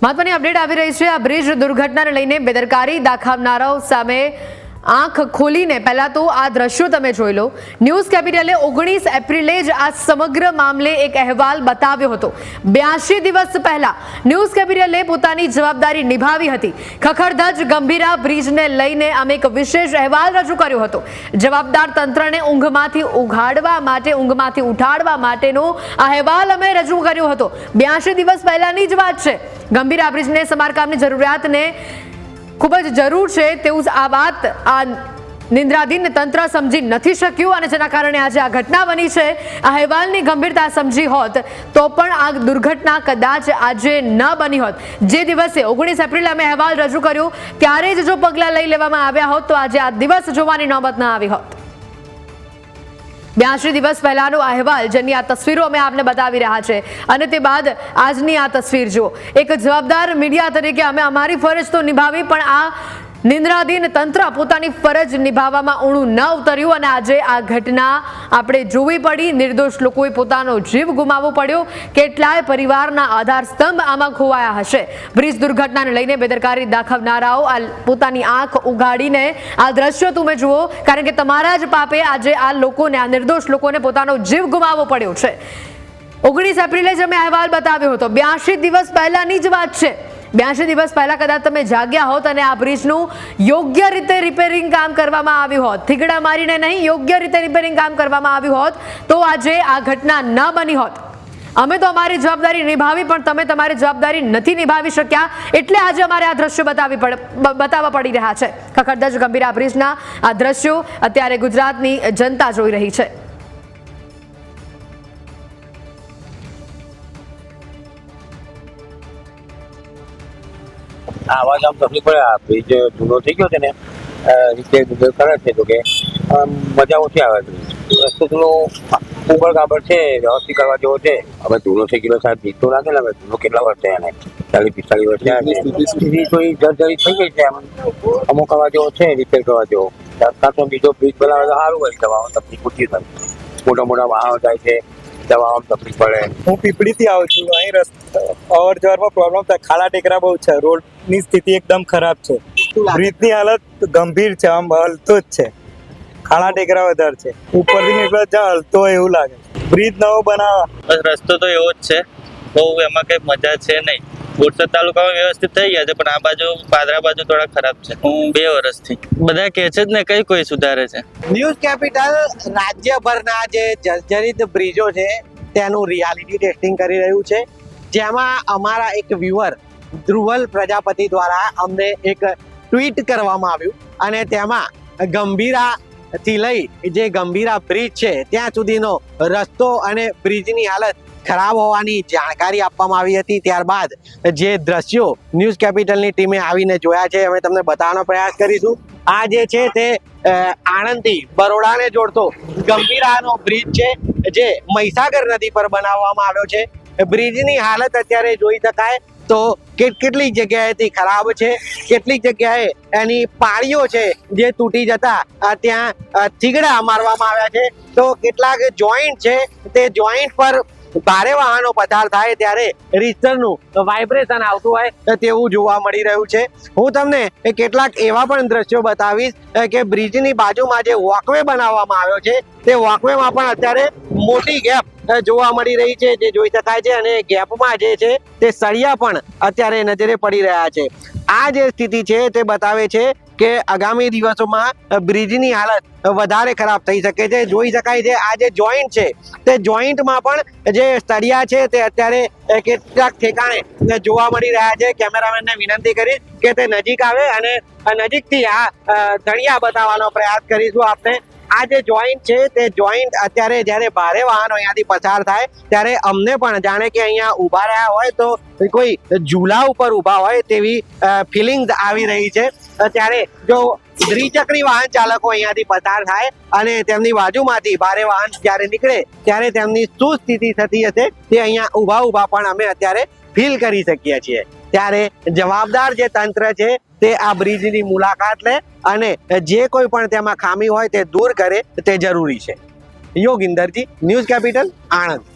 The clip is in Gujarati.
મહત્વની અપડેટ આવી રહી છે। આ બ્રિજ દુર્ઘટનાને લઈને બેદરકારી દાખવનારાઓ સામે આંખ ખોલીને પહેલા તો આ દ્રશ્યો તમે જોઈ લો। ન્યૂઝ કેપિટલે 19 એપ્રિલે જ આ સમગ્ર મામલે એક અહેવાલ બતાવ્યો હતો। 82 દિવસ પહેલા ન્યૂઝ કેપિટલે પોતાની જવાબદારી નિભાવી હતી। ખખડધજ ગંભીરા બ્રિજને લઈને અમે એક વિશેષ અહેવાલ રજૂ કર્યો હતો। જવાબદાર તંત્રને ઊંઘમાંથી ઉઠાડવા માટેનો આ અહેવાલ અમે રજૂ કર્યો હતો। 82 દિવસ પહેલાની જ વાત છે। ગંભીરા બ્રિજને સમારકામની જરૂરિયાતને ખૂબ જ જરૂર છે તેવું આ વાત આ નિંદ્રાધીન તંત્ર સમજી નથી શક્યું અને જેના કારણે આજે આ ઘટના બની છે। આ અહેવાલની ગંભીરતા સમજી હોત તો પણ આ દુર્ઘટના કદાચ આજે ન બની હોત। જે દિવસે 19 એપ્રિલે અમે અહેવાલ રજૂ કર્યો ત્યારે જ જો પગલાં લઈ લેવામાં આવ્યા હોત તો આજે આ દિવસ જોવાની નોબત ન આવી હોત। 82 દિવસ પહેલાનો અહેવાલ જેની આ તસવીરો અમે આપને બતાવી રહ્યા છે અને તે બાદ આજની આ તસવીર જુઓ। એક જવાબદાર મીડિયા તરીકે અમે અમારી ફરજ તો નિભાવી પણ આ નિંદ્રાધીન તંત્ર પોતાની ફરજ નિભાવવામાં ઊણું ન ઉતર્યું અને આજે આ ઘટના આપણે જોવી પડી। નિર્દોષ લોકોએ પોતાનો જીવ ગુમાવવો પડ્યો। કેટલાય પરિવારના આધાર સ્તંભ આમાં ખોવાયા હશે। બ્રિજ દુર્ઘટનાને લઈને બેદરકારી દાખવનારાઓ આ પોતાની આંખ ઉઘાડીને આ દ્રશ્યો તમે જુઓ કારણ કે તમારા જ પાપે આજે આ લોકોને આ નિર્દોષ લોકોને પોતાનો જીવ ગુમાવવો પડ્યો છે। 19 એપ્રિલે જ અમે અહેવાલ બતાવ્યો હતો। 82 દિવસ પહેલાની જ વાત છે। 82 દિવસ પહેલા કદાચ તમે જાગ્યા હોત અને આ બ્રિજનું યોગ્ય રીતે રિપેરિંગ કામ કરવામાં આવ્યું હોત, થીગડા મારીને નહીં યોગ્ય રીતે રિપેરિંગ કામ કરવામાં આવ્યું હોત તો આજે આ ઘટના ન બની હોત। અમે તો અમારી જવાબદારી નિભાવી પણ તમે તમારી જવાબદારી નથી નિભાવી શક્યા એટલે આજે અમારે આ દ્રશ્યો બતાવવા પડી રહ્યા છે। ખખડધજ ગંભીરા બ્રિજના આ દ્રશ્યો અત્યારે ગુજરાતની જનતા જોઈ રહી છે। આવાજ આમ તકલીફ પડે। આ બ્રિજ જૂનો થઈ ગયો છે ને રીતે કરે છે તો કે મજા ઓછી આવે। રસ્તો થોડો ઉબડ ખાબડ છે, વ્યવસ્થિત કરવા જેવો છે। હવે જૂનો થઈ ગયો સાહેબ બ્રિજ તો લાગે ને હવે જૂનો કેટલા વર્ષ થયા એને 40-45 વર્ષ થયા છે। થોડી જર્જરી થઈ ગઈ છે। અમુક કરવા જેવો છે, રિપેર કરવા જેવો। રસ્તા તો બીજો બ્રિજ બનાવે તો સારું હોય, જવામાં તકલીફ ઓછી થાય। મોટા વાહનો જાય છે, જવામાં તકલીફ પડે। હું પીપળીથી આવું છું। અહીં અવર જવરમાં પ્રોબ્લેમ થાય। ખાડા ટેકરા બહુ છે, રોડની સ્થિતિ એકદમ ખરાબ છે, બ્રિજની હાલત ગંભીર છે, આમ હલતો જ છે, ખાડા ટેકરા વધારે છે, ઉપરથી નીકળે જ્યાં હલતો હોય એવું લાગે। બ્રિજ નવો બનાવવા બસ રસ્તો તો એવો જ છે, બહુ એમાં કઈ મજા છે નહીં। બોરસદ તાલુકામાં વ્યવસ્થિત થઈ ગયા છે પણ આ બાજુ પાદરા બાજુ થોડા ખરાબ છે। હું 2 વર્ષથી બધા કહે છે જ ને કઈ કોઈ સુધારે છે। ન્યૂઝ કેપિટલ રાજ્યભરના જે જર્જરિત બ્રિજો છે તેનું રિયાલિટી ટેસ્ટિંગ કરી રહ્યું છે, જેમાં અમારા એક વ્યુઅર ધ્રુવલ પ્રજાપતિ દ્વારા અમને એક ટ્વીટ કરવામાં આવ્યું અને તેમાં ગંભીરાથી લઈ જે ગંભીરા બ્રિજ છે ત્યાં સુધીનો રસ્તો અને બ્રિજની હાલત ખરાબ હોવાની જાણકારી આપવામાં આવી હતી। ત્યારબાદ જે દ્રશ્યો ન્યૂઝ કેપિટલની ટીમે આવીને જોયા છે અમે તમને બતાવવાનો પ્રયાસ કરીશું। આ જે છે તે આણંદથી બરોડાને જોડતો ગંભીરાનો બ્રિજ છે જે મહીસાગર નદી પર બનાવવામાં આવ્યો છે। બ્રિજની હાલત અત્યારે જોઈ શકાય તો કેટલીક જગ્યાએથી ખરાબ છે, કેટલીક જગ્યાએ એની પાળીઓ છે જે તૂટી જતા ત્યાં થીગડા મારવામાં આવ્યા છે। તો કેટલાક જોઈન્ટ છે તે જોઈન્ટ પર ભારે વાહનો પસાર થાય ત્યારે રીતસરનું વાઇબ્રેશન આવતું હોય તેવું જોવા મળી રહ્યું છે। હું તમને કેટલાક એવા પણ દ્રશ્યો બતાવીશ કે બ્રિજની બાજુમાં જે વોકવે બનાવવામાં આવ્યો છે તે વોકવેમાં પણ અત્યારે મોટી ગેપ જોવા મળી રહી છે જે જોઈ શકાય છે અને ગેપમાં જે છે તે સળિયા પણ અત્યારે નજરે પડી રહ્યા છે। આ જે સ્થિતિ છે તે બતાવે છે કે આગામી દિવસોમાં બ્રિજની હાલત વધારે ખરાબ થઈ શકે છે। જોઈ શકાય છે આ જે જોઈન્ટ છે તે જોઈન્ટમાં પણ જે સળિયા છે તે અત્યારે કેટલાક ઠેકાણે જોવા મળી રહ્યા છે। કેમેરામેનને વિનંતી કરીશ કે તે નજીક આવે અને નજીકથી આ સળિયા બતાવવાનો પ્રયાસ કરીશું આપને। આ જે જોઈન્ટ છે તે જોઈન્ટ અત્યારે જ્યારે ભારે વાહનો અહીંયાથી પસાર થાય ત્યારે અમને પણ જાણે કે અહીંયા ઊભા રહ્યા હોય તો કોઈ ઝૂલા ઉપર ઊભા હોય તેવી ફિલિંગ્સ આવી રહી છે। ત્યારે જો દ્વિચક્રી વાહન ચાલકો અહીંયાથી પસાર થાય અને તેમની બાજુમાંથી ભારે વાહન જ્યારે નીકળે ત્યારે તેમની શું સ્થિતિ થતી હશે તે અહીંયા ઊભા પણ અમે અત્યારે ફીલ કરી શકીએ છીએ। ત્યારે જવાબદાર જે તંત્ર છે તે આ બ્રિજની મુલાકાત લે અને જે કોઈ પણ તેમાં ખામી હોય તે દૂર કરે તે જરૂરી છે। યોગિંદરજી, ન્યૂઝ કેપિટલ, આણંદ।